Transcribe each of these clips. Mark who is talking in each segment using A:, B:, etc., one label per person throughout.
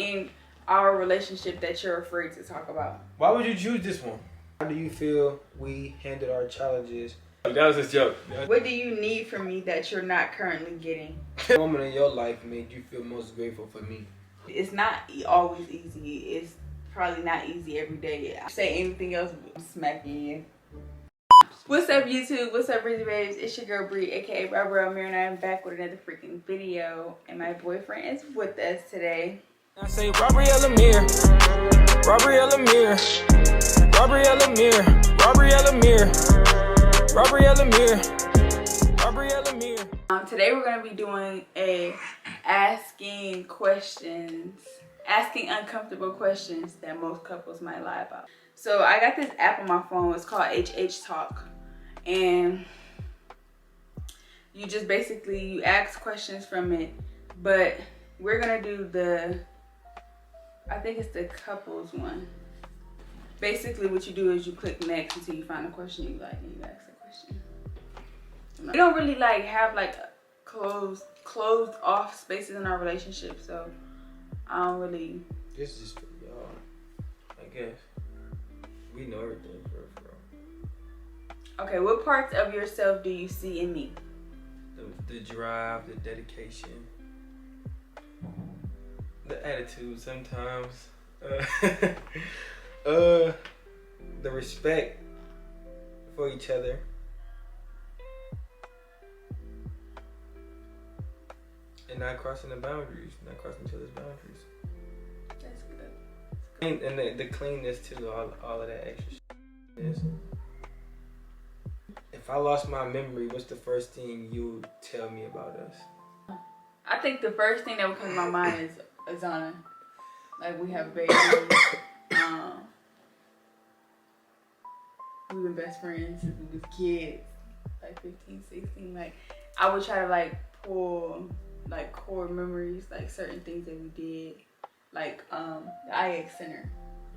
A: in our relationship that you're afraid to talk about?
B: Why would you choose this one? How do you feel we handled our challenges? That was a joke.
A: What do you need from me that you're not currently getting?
B: What moment in your life made you feel most grateful for me?
A: It's not always easy. It's probably not easy every day. Say anything else, smacking you. What's up, YouTube? What's up, Breezy Babes? It's your girl Bree, aka Amé're, and I'm back with another freaking video. And my boyfriend is with us today.
C: I say robbery Amé're, robbery Amé're, robbery Amé're, robbery Amé're, robbery Amé're, robbery Amé're.
A: Today we're gonna be doing a asking uncomfortable questions that most couples might lie about. So I got this app on my phone. It's called HH Talk, and you just basically you ask questions from it. But we're gonna do I think it's the couples one. Basically, what you do is you click next until you find a question you like, and you ask the question. We don't really like have like closed off spaces in our relationship, so I don't really.
B: This is for y'all, I guess. We know everything for real.
A: Okay, what parts of yourself do you see in me?
B: The drive, the dedication, the attitude sometimes, the respect for each other, and not crossing the boundaries, not crossing each other's boundaries.
A: That's good.
B: And the cleanness too, all of that extra shit. If I lost my memory, what's the first thing you would tell me about us?
A: I think the first thing that would come to my mind is Azana. Like, we have a baby. We've been best friends since we was kids, like 15, 16. Like, I would try to like pull like core memories, like certain things that we did, like the IX Center.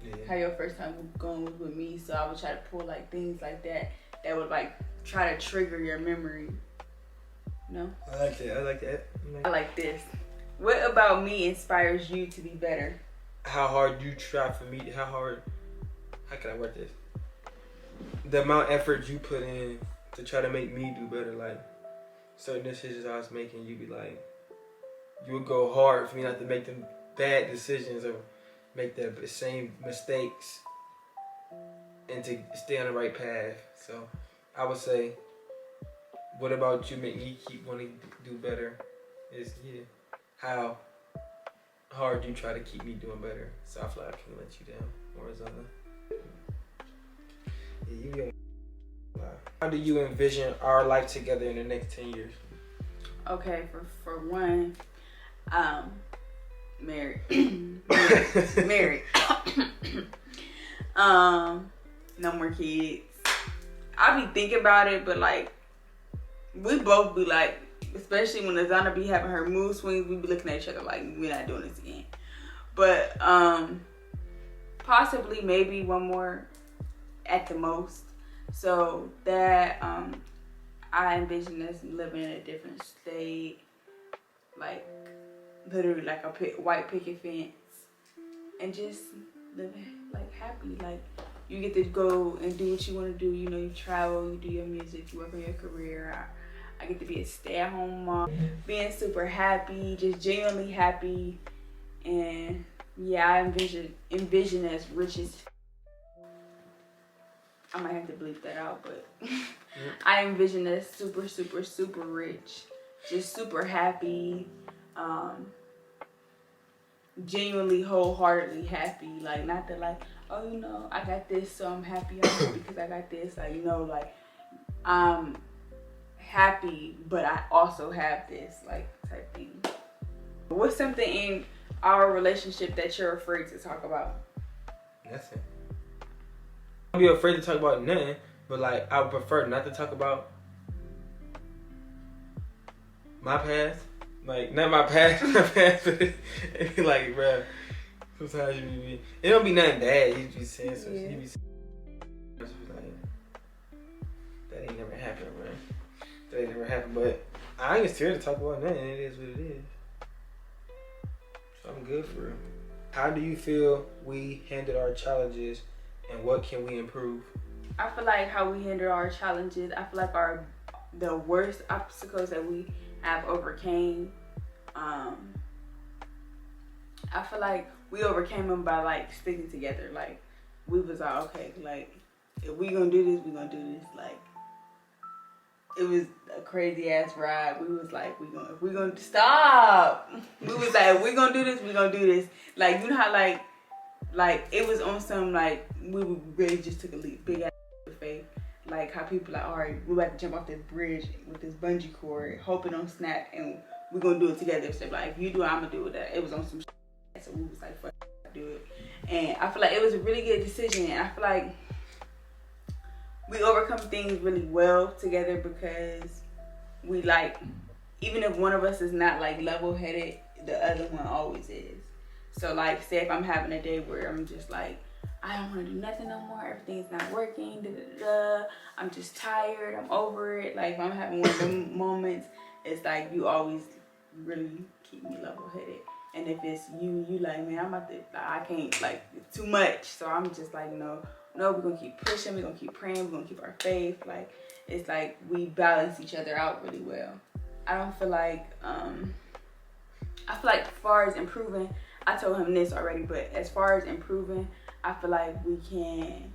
B: Yeah.
A: How your first time going was with me, so I would try to pull like things like that would like try to trigger your memory. No?
B: I like that.
A: I like this. What about me inspires you to be better?
B: How hard you try for me? How can I word this? The amount of effort you put in to try to make me do better. Like certain decisions I was making, you would go hard for me not to make them bad decisions or make the same mistakes and to stay on the right path. So I would say, what about you make me keep wanting to do better is how hard you try to keep me doing better. So I feel like I can let you down, Arizona. Yeah, you be. How do you envision our life together in the next 10 years?
A: Okay, for one, married. married. No more kids. I be thinking about it, but like we both be like, especially when Azana be having her mood swings, we be looking at each other like we're not doing this again. But possibly maybe one more at the most. So that I envision us living in a different state, like literally like a white picket fence, and just living like happy. Like you get to go and do what you want to do. You know, you travel, you do your music, you work on your career. I get to be a stay-at-home mom, being super happy, just genuinely happy, and yeah, I envision us rich as. I might have to bleep that out, but I envision us super, super, super rich, just super happy, genuinely, wholeheartedly happy. Like, not that like, oh, you know, I got this, so I'm happy because I got this. Like, you know, like, I'm happy, but I also have this, like, type thing. What's something in our relationship that you're afraid to talk about?
B: Nothing. I don't be afraid to talk about nothing, but like I would prefer not to talk about my past. Like not my past, but it be like, bruh, sometimes you be it don't be nothing bad. You be saying some shit. You be like, that ain't never happened, man. That ain't never happened. But I ain't scared to talk about nothing. It is what it is. So I'm good for real. How do you feel we handled our challenges, and what can we improve?
A: I feel like how we handle our challenges, I feel like the worst obstacles that we have overcame, I feel like we overcame them by like sticking together. Like we was like, okay, like if we gonna do this, we gonna do this. Like it was a crazy ass ride. We was like, if we gonna stop. We was like, if we gonna do this, we gonna do this. Like you know how like it was on some like we really just took a leap, big ass faith. Like how people like, all right, we're about to jump off this bridge with this bungee cord, hoping don't snap, and we're gonna do it together. So like if you do it, I'm gonna do it. It was on some shit, so we was like, fuck, do it. And I feel like it was a really good decision. And I feel like we overcome things really well together because we like, even if one of us is not like level-headed, the other one always is. So like, say if I'm having a day where I'm just like, I don't want to do nothing no more, everything's not working, I'm just tired, I'm over it. Like if I'm having one of them moments, it's like you always really keep me level-headed. And if it's you like, man, I'm about to, I can't, like, it's too much. So I'm just like, no, we're gonna keep pushing, we're gonna keep praying, we're gonna keep our faith. Like, it's like we balance each other out really well. I don't feel like, I feel like as far as improving, I told him this already, but as far as improving, I feel like we can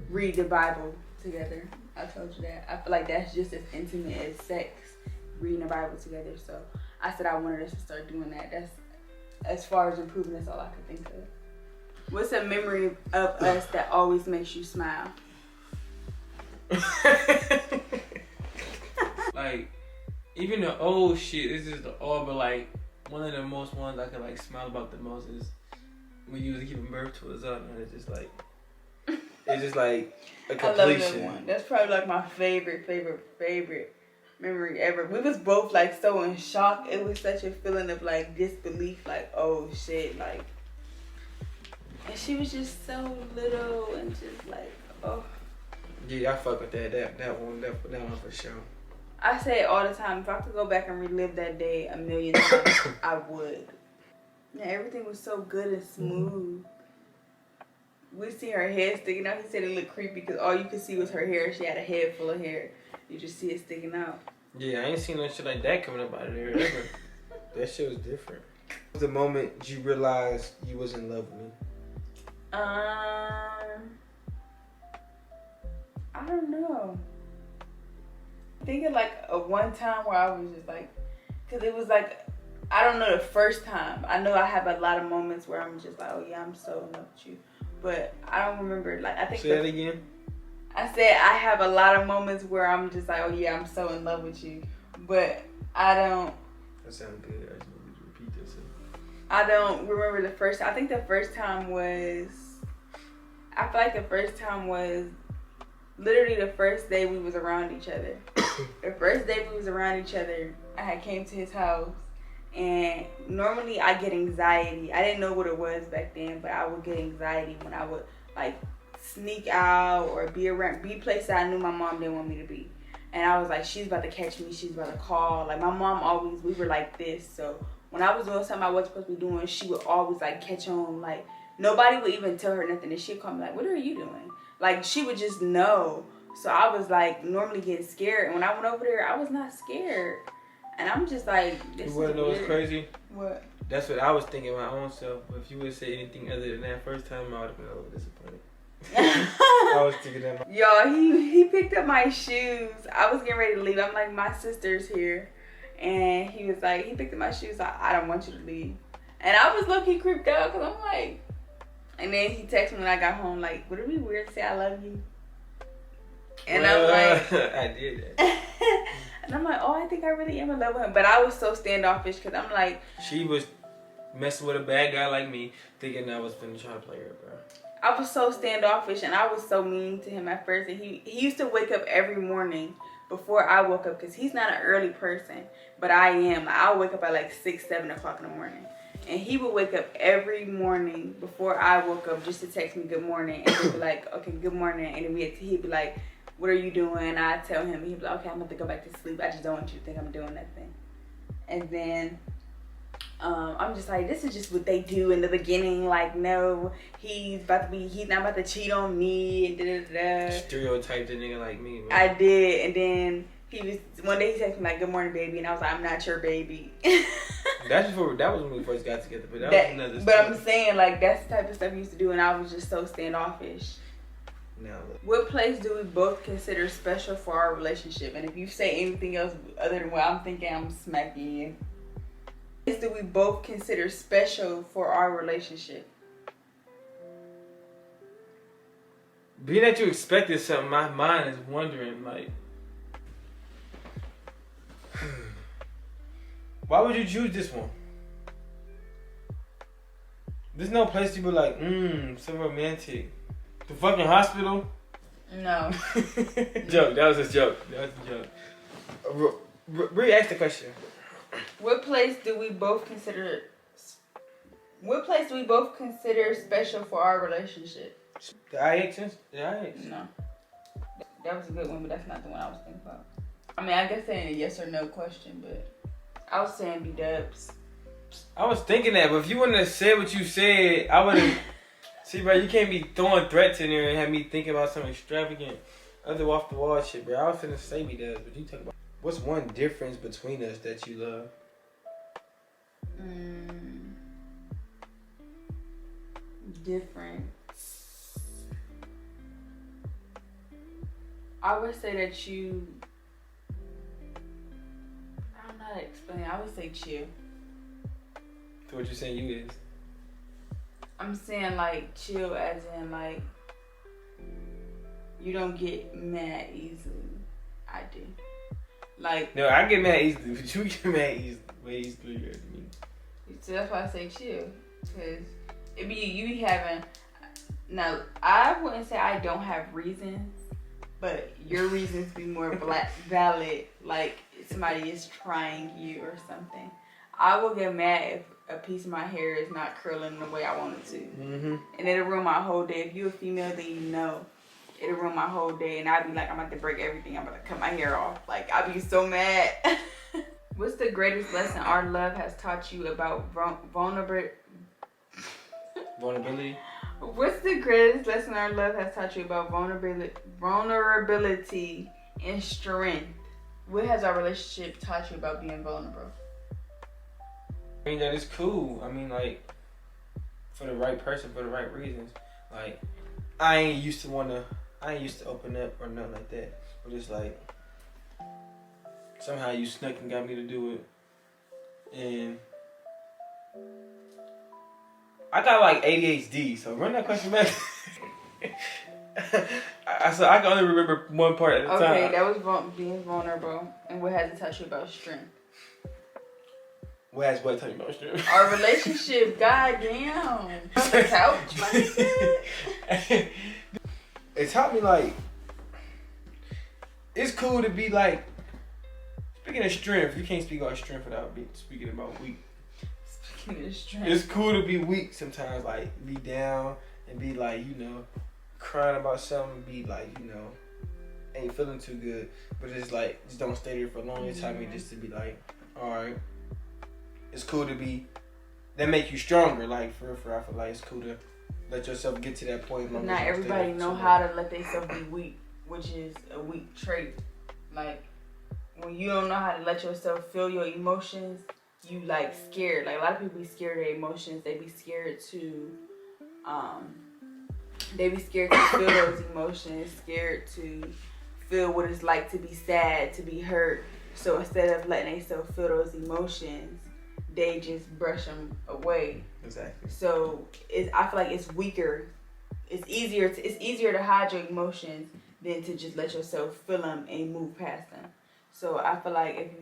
A: read the Bible together. I told you that. I feel like that's just as intimate as sex, reading the Bible together. So I said I wanted us to start doing that. That's, as far as improving, that's all I could think of. What's a memory of us that always makes you smile?
C: Like, even the old shit, this is the old, but like, one of the most ones I can like smile about the most is when you was giving birth to us up, and it's just like a completion.
A: I love that one. That's probably like my favorite memory ever. We was both like so in shock. It was such a feeling of like disbelief, like, oh shit, like, and she was just so little and just like, oh.
B: Yeah, I fuck with that one for sure.
A: I say it all the time. If I could go back and relive that day 1,000,000 times, I would. Yeah, everything was so good and smooth. We see her head sticking out. He said it looked creepy because all you could see was her hair. She had a head full of hair. You just see it sticking out.
B: Yeah, I ain't seen no shit like that coming up out of there ever. That shit was different. What was the moment you realized you was in love with me?
A: I don't know. Thinking like a one time where I was just like, cause it was like, I don't know the first time. I know I have a lot of moments where I'm just like, oh yeah, I'm so in love with you. But I don't remember, like, I think.
B: Say that again?
A: I said I have a lot of moments where I'm just like, oh yeah, I'm so in love with you. But I don't.
B: That sounds good. I just want you to repeat this.
A: I don't remember the first. I think the first time was. I feel like the first time was literally the first day we was around each other. The first day we was around each other, I had came to his house, and normally I get anxiety. I didn't know what it was back then, but I would get anxiety when I would like sneak out or be places I knew my mom didn't want me to be. And I was like, she's about to catch me, she's about to call. Like my mom always, we were like this. So when I was doing something I wasn't supposed to be doing, she would always like catch on. Like nobody would even tell her nothing, and she'd call me like, what are you doing? Like she would just know. So I was like normally getting scared, and when I went over there, I was not scared. And I'm just like, this
B: you wanna know what's crazy?
A: What?
B: That's what I was thinking my own self. But if you would say anything other than that first time, I would have been a little disappointed. I was thinking that.
A: Y'all, he picked up my shoes. I was getting ready to leave. I'm like, my sister's here. And he was like, he picked up my shoes. I don't want you to leave. And I was low-key creeped out because I'm like, and then he texted me when I got home like, would it be weird to say I love you? And I'm like,
B: I did that.
A: And I'm like, oh, I think I really am in love with him. But I was so standoffish because I'm like,
B: she was messing with a bad guy like me, thinking I was finna try to play her, bro.
A: I was so standoffish, and I was so mean to him at first. And he used to wake up every morning before I woke up, because he's not an early person, but I am. I'll wake up at like 6, 7 o'clock in the morning. And he would wake up every morning before I woke up just to text me good morning. And he'd be like, okay, good morning. And then he'd be like, what are you doing? I'd tell him. He'd be like, okay, I'm about to go back to sleep. I just don't want you to think I'm doing nothing. And then I'm just like, this is just what they do in the beginning. Like, no, he's not about to cheat on me and da-da-da.
B: Stereotype the nigga like me, man.
A: I did, and then one day he texted me like, "Good morning, baby," and I was like, "I'm not your baby."
B: That was when we first got together, but that was another story.
A: But I'm saying, like, that's the type of stuff he used to do, and I was just so standoffish.
B: Now look.
A: What place do we both consider special for our relationship? And if you say anything else other than what I'm thinking, I'm smacking you. What place do we both consider special for our relationship?
C: Being that you expected something, my mind is wondering, like, why would you choose this one? There's no place to be like, so romantic. The fucking hospital?
A: No.
C: Joke. That was a joke.
B: Re-ask the question.
A: What place do we both consider special for our relationship?
B: The IHs? The IHs?
A: No. That was a good one, but that's not the one I was thinking about. I mean, I guess saying a yes or no question, but I was saying B-dubs.
B: I was thinking that, but if you wouldn't have said what you said, I would have... See, bro, you can't be throwing threats in there and have me thinking about some extravagant, other off-the-wall shit, bro. I was finna say B-dubs, but you talk about... What's one difference between us that you love?
A: Different. I would say that you... I don't know how to explain it. I would say chill.
B: So what you saying you is?
A: I'm saying like chill as in like you don't get mad easily. I do. Like
B: no, I get mad easily, but you get mad way easily than me.
A: So that's why I say chill, cause it be you be having. Now I wouldn't say I don't have reasons, but your reasons be more valid. Like somebody is trying you or something. I will get mad if a piece of my hair is not curling the way I want it to.
B: Mm-hmm.
A: And it'll ruin my whole day. If you're a female, then you know. It'll ruin my whole day. And I'll be like, I'm about to break everything. I'm about to cut my hair off. Like, I'll be so mad. What's the greatest lesson our love has taught you about vulnerability? What's the greatest lesson our love has taught you about vulnerability and strength? What has our relationship taught you about being vulnerable?
B: I mean, that is cool. I mean, like, for the right person, for the right reasons. Like, I ain't used to open up or nothing like that. But it's like, somehow you snuck and got me to do it. And I got like ADHD, so run that question back. So I can only remember one part at a time.
A: Okay, that was being vulnerable. And what has it taught you about strength?
B: What has what tell you about strength?
A: Our relationship, goddamn. On the couch, like
B: it taught me like, it's cool to be like, speaking of strength, you can't speak about strength without speaking about weak.
A: Speaking of strength.
B: It's cool to be weak sometimes, like be down and be like, you know, crying about something, be like, you know, ain't feeling too good. But it's like, just don't stay there for a long time. Mm-hmm. Just to be like, alright. It's cool to be, that make you stronger. Like, for real, I feel like it's cool to let yourself get to that point.
A: But not everybody know how to let themselves be weak, which is a weak trait. Like, when you don't know how to let yourself feel your emotions, you like scared. Like, a lot of people be scared of their emotions. They be scared to feel those emotions, scared to feel what it's like to be sad, to be hurt. So instead of letting themselves feel those emotions, they just brush them away.
B: Exactly. So
A: I feel like it's weaker. It's easier to hide your emotions than to just let yourself feel them and move past them. So I feel like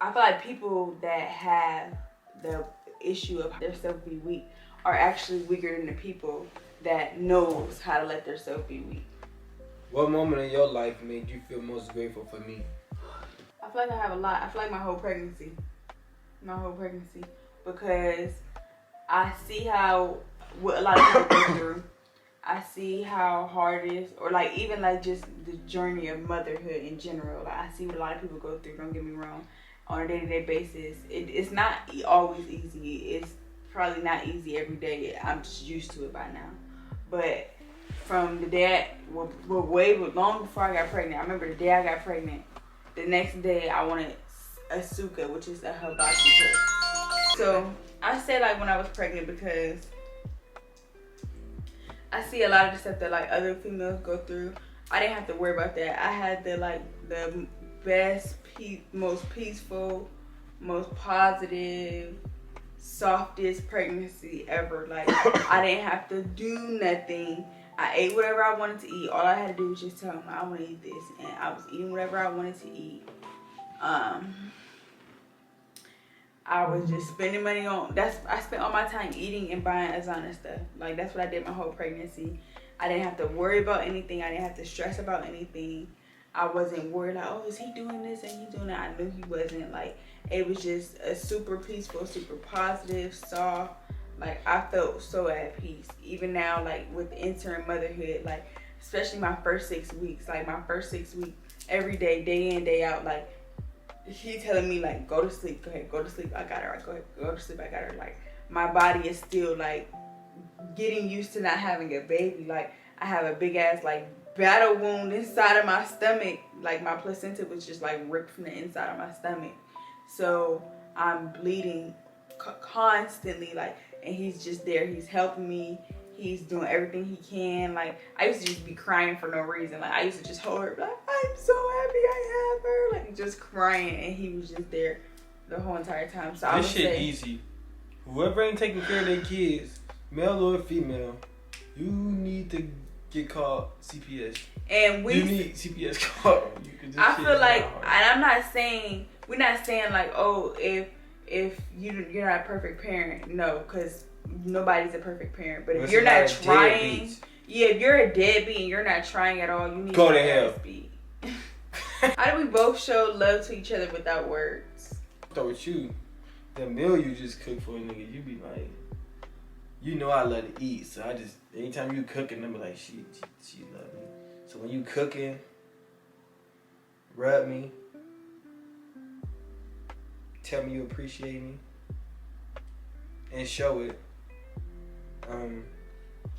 A: I feel like people that have the issue of their self be weak are actually weaker than the people that knows how to let their self be weak.
B: What moment in your life made you feel most grateful for me?
A: I feel like I have a lot. I feel like my whole pregnancy, because I see what a lot of people go through. I see how hard it is, or like even like just the journey of motherhood in general. Like I see what a lot of people go through. Don't get me wrong, on a day-to-day basis. It's not always easy. It's probably not easy every day. I'm just used to it by now. But from the day, long before I got pregnant, I remember the day I got pregnant, the next day I wanted a suka, which is a hibachi cook. So I said like when I was pregnant because I see a lot of the stuff that like other females go through. I didn't have to worry about that. I had the best, most peaceful, most positive, softest pregnancy ever. Like I didn't have to do nothing. I ate whatever I wanted to eat. All I had to do was just tell them I want to eat this, and I was eating whatever I wanted to eat. I was just spending money on, I spent all my time eating and buying Azana stuff. Like that's what I did my whole pregnancy. I didn't have to worry about anything. I didn't have to stress about anything. I wasn't worried like, oh, is he doing this and he doing that? I knew he wasn't. Like it was just a super peaceful, super positive, soft. Like I felt so at peace. Even now, like with entering motherhood, like especially my first 6 weeks, like my first 6 weeks, every day, day in, day out, like he telling me like, go to sleep, go ahead, go to sleep, I got her, go ahead, go to sleep, I got her. Like my body is still like getting used to not having a baby. Like I have a big ass like battle wound inside of my stomach. Like my placenta was just like ripped from the inside of my stomach. So I'm bleeding constantly, like, and he's just there, he's helping me. He's doing everything he can. Like, I used to just be crying for no reason. Like, I used to just hold her, like, I'm so happy I have her. Like, just crying. And he was just there the whole entire time. So I would
B: This shit
A: say,
B: easy. Whoever ain't taking care of their kids, male or female, you need to get called CPS.
A: And
B: you need CPS call.
A: I feel like, and I'm not saying, we're not saying like, oh, if you're not a perfect parent. No, because nobody's a perfect parent. But if you're not trying, yeah, if you're a deadbeat and you're not trying at all, you need
B: go
A: to
B: to hell.
A: How do we both show love to each other without words?
B: Start with you. The meal you just cook for a nigga, you be like, you know I love to eat, so I just, anytime you cooking, I be like, she love me. So when you cooking, rub me, tell me you appreciate me, and show it.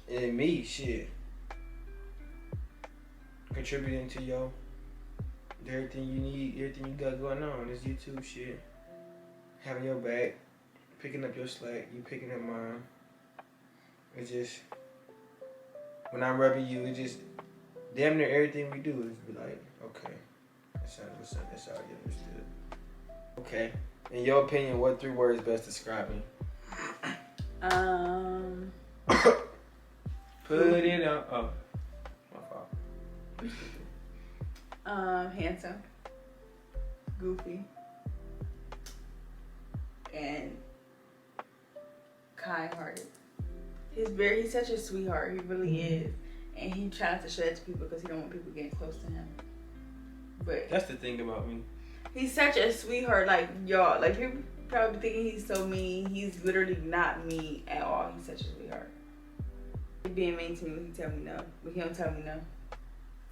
B: And me, shit, contributing to everything you need, everything you got going on, this YouTube shit, having your back, picking up your slack, you picking up mine. It's just, when I'm rubbing you, it just, damn near everything we do is be like, okay, that's how you understood. Okay, in your opinion, what 3 words best describe me?
C: Put it on. Oh, my fault.
A: Handsome, goofy, and kind-hearted. He's such a sweetheart. He really is, and he tries to show that to people because he don't want people getting close to him. But
B: that's the thing about me.
A: He's such a sweetheart. Like y'all, like you're probably thinking he's so mean. He's literally not mean at all. He's such a sweetheart. He being mean to me when he tell me no, but he don't tell me no.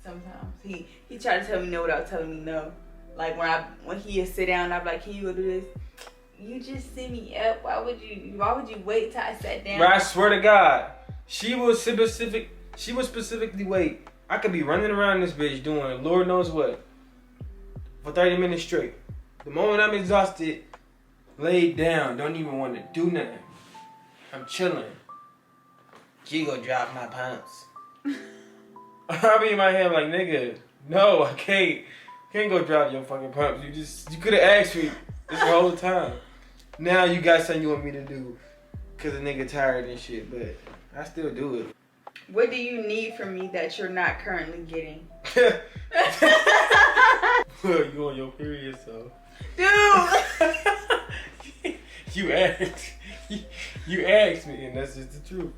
A: Sometimes he try to tell me no without telling me no. Like when he is sit down, I'm like, can you go do this? You just sit me up. Why would you wait till I sat down?
B: Bro, I swear to God, she would specifically wait. I could be running around this bitch doing Lord knows what for 30 minutes straight. The moment I'm exhausted, laid down, don't even want to do nothing. I'm chilling. She go drop my pants. I'll be in my head like, nigga, no, I can't go drop your fucking pumps. You could have asked me this whole time. Now you got something you want me to do because the nigga tired and shit, but I still do it.
A: What do you need from me that you're not currently getting?
B: You on your period, so.
A: Dude!
B: You asked me, and that's just the truth.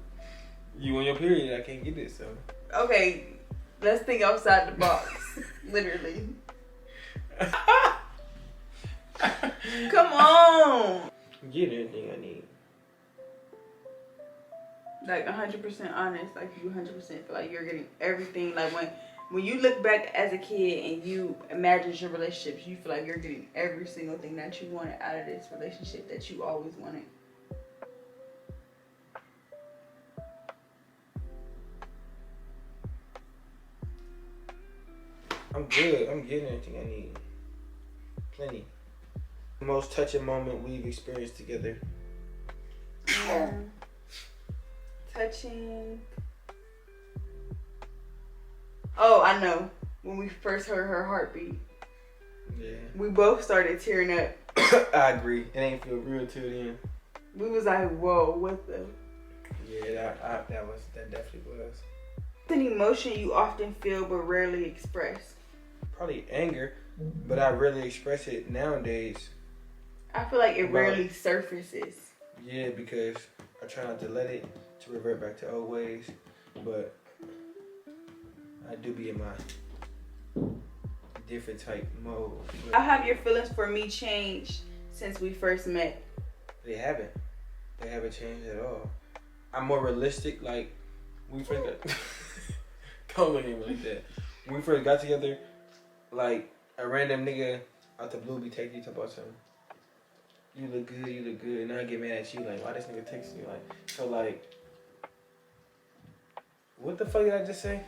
B: You on your period, I can't get it, so.
A: Okay, let's think outside the box. Literally. Come on!
B: Get anything I need.
A: Like 100% honest, like you 100% feel like you're getting everything. Like when you look back as a kid and you imagine your relationships, you feel like you're getting every single thing that you wanted out of this relationship that you always wanted.
B: I'm good. I'm getting everything I need. Plenty. The most touching moment we've experienced together.
A: Touching. Oh, I know. When we first heard her heartbeat.
B: Yeah.
A: We both started tearing up.
B: I agree. It ain't feel real till then.
A: We was like, whoa, what the?
B: Yeah, that definitely was.
A: What's an emotion you often feel but rarely express?
B: Probably anger, but I rarely express it nowadays.
A: I feel like it rarely surfaces.
B: Yeah, because I try not to let it to revert back to old ways, but I do be in my different type mode.
A: How have your feelings for me changed since we first met?
B: They haven't. They haven't changed at all. I'm more realistic. Like when we first got, don't look at me like that. When we first got together, like a random nigga out the blue be texting you about something. You look good, and I get mad at you like, why this nigga texting you like? So like, what the fuck did I just say?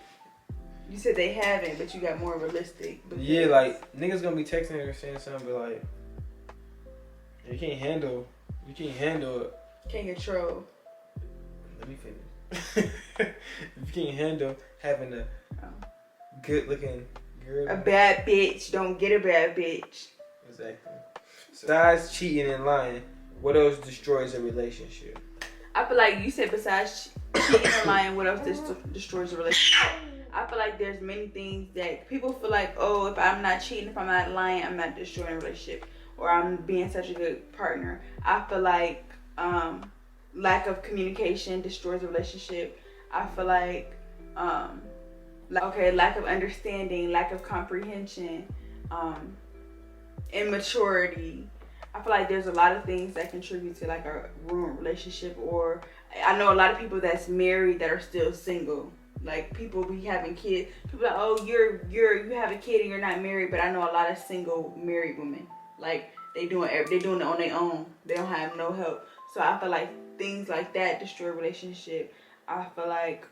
A: You said they haven't, but you got more realistic.
B: Yeah, like niggas gonna be texting her saying something, but like, you can't handle it.
A: Can't control.
B: Let me finish. If you can't handle having a good looking girl.
A: A bad bitch don't get a bad bitch.
B: Exactly. Besides cheating and lying, what else destroys a relationship?
A: I feel like you said besides cheating and lying, what else destroys a relationship? I feel like there's many things that people feel like, oh, if I'm not cheating, if I'm not lying, I'm not destroying a relationship, or I'm being such a good partner. I feel like lack of communication destroys a relationship. I feel like lack of understanding, lack of comprehension, immaturity. I feel like there's a lot of things that contribute to like a ruined relationship. Or I know a lot of people that's married that are still single. Like people be having kids. People are like, oh, you have a kid and you're not married. But I know a lot of single married women. Like they doing it on their own. They don't have no help. So I feel like things like that destroy a relationship. I feel like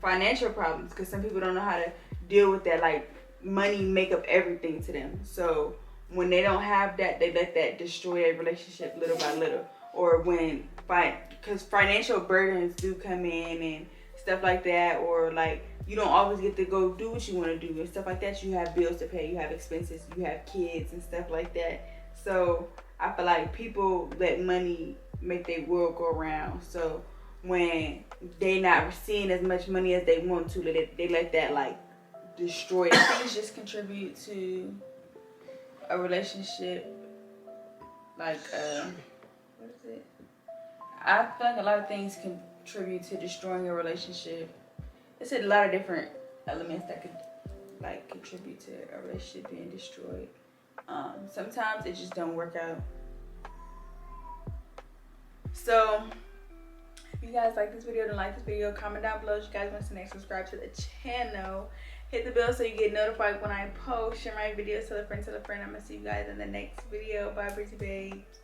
A: financial problems, because some people don't know how to deal with that. Like money make up everything to them. So when they don't have that, they let that destroy their relationship little by little. Or when because financial burdens do come in and stuff like that, or like you don't always get to go do what you want to do and stuff like that. You have bills to pay, you have expenses, you have kids and stuff like that. So I feel like people let money make their world go around. So when they not seeing as much money as they want to, they let that like destroy. Things just contribute to a relationship. Like what is it? I feel like a lot of things contribute to destroying a relationship. It's a lot of different elements that could like contribute to a relationship being destroyed. Sometimes it just don't work out. So if you guys like this video, then like this video, comment down below if you guys want to next, subscribe to the channel, hit the bell so you get notified when I post, share my videos, tell a friend. I'm gonna see you guys in the next video. Bye, pretty babes.